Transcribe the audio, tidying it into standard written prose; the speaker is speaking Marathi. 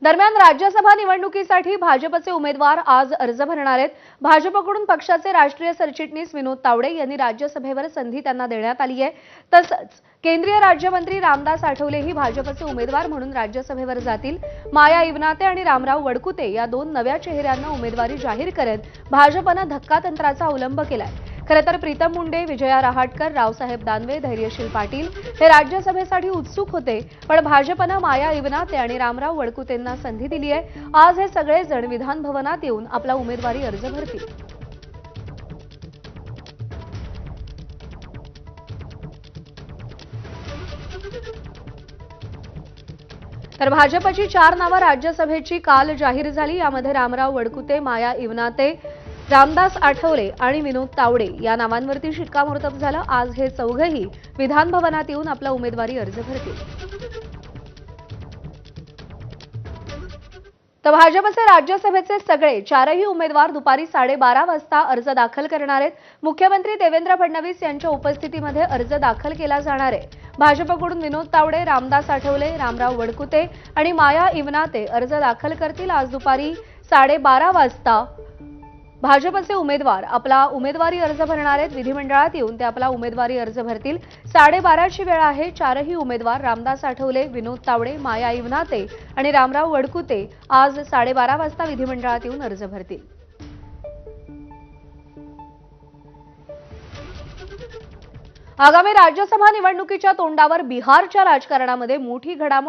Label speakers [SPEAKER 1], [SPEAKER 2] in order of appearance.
[SPEAKER 1] दरम्यान राज्यसभा निवडणुकीसाठी भाजपचे उमेदवार आज अर्ज भरणार आहेत। भाजपकडून पक्षाचे राष्ट्रीय सरचिटणीस विनोद तावडे यांनी राज्यसभेवर संधी त्यांना देण्यात आली आहे। तसंच केंद्रीय राज्यमंत्री रामदास आठवलेही भाजपचे उमेदवार म्हणून राज्यसभेवर जातील। माया इवनाते आणि रामराव वडकुते या दोन नव्या चेहऱ्यांना उमेदवारी जाहीर करत भाजपने धक्कातंत्राचा अवलंब केलाय। खरं तर प्रीतम मुंडे, विजया रहाटकर, रावसाहेब दानवे, धैर्यशील पाटील हे राज्यसभेसाठी उत्सुक होते, पण भाजपने माया इवनाते आणि रामराव वडकुतेंना संधी दिली आहे। आज हे सगळे जण विधान भवनात येऊन आपला उमेदवारी अर्ज भरतील। तर भाजपची 4 नावं राज्यसभेची काल जाहीर झाली। यामध्ये रामराव वडकुते, माया इवनाते, रामदास आठवले आणि विनोद तावडे या नावांवरती शिक्कामोर्तब झालं। आज हे चौघेही विधान भवनात येऊन आपला उमेदवारी अर्ज भरतील। तर भाजपचे राज्यसभेचे सगळे चारही उमेदवार दुपारी 12:30 वाजता अर्ज दाखल करणार आहेत। मुख्यमंत्री देवेंद्र फडणवीस यांच्या उपस्थितीमध्ये अर्ज दाखल केला जाणार आहे। भाजपकडून विनोद तावडे, रामदास आठवले, रामराव वडकुते आणि माया इवनाते अर्ज दाखल करतील। आज दुपारी 12:30 वाजता भाजपचे उमेदवार आपला उमेदवारी अर्ज भरणार आहेत। विधिमंडळात येऊन ते आपला उमेदवारी अर्ज भरतील। 12:30 ची वेळ आहे। चारही उमेदवार रामदास आठवले, विनोद तावडे, माया इवनाते आणि रामराव वडकुते आज 12:30 वाजता विधिमंडळात येऊन अर्ज भरतील। आगामी राज्यसभा निवडणुकीच्या तोंडावर बिहारच्या राजकारणामध्ये मोठी घडामोड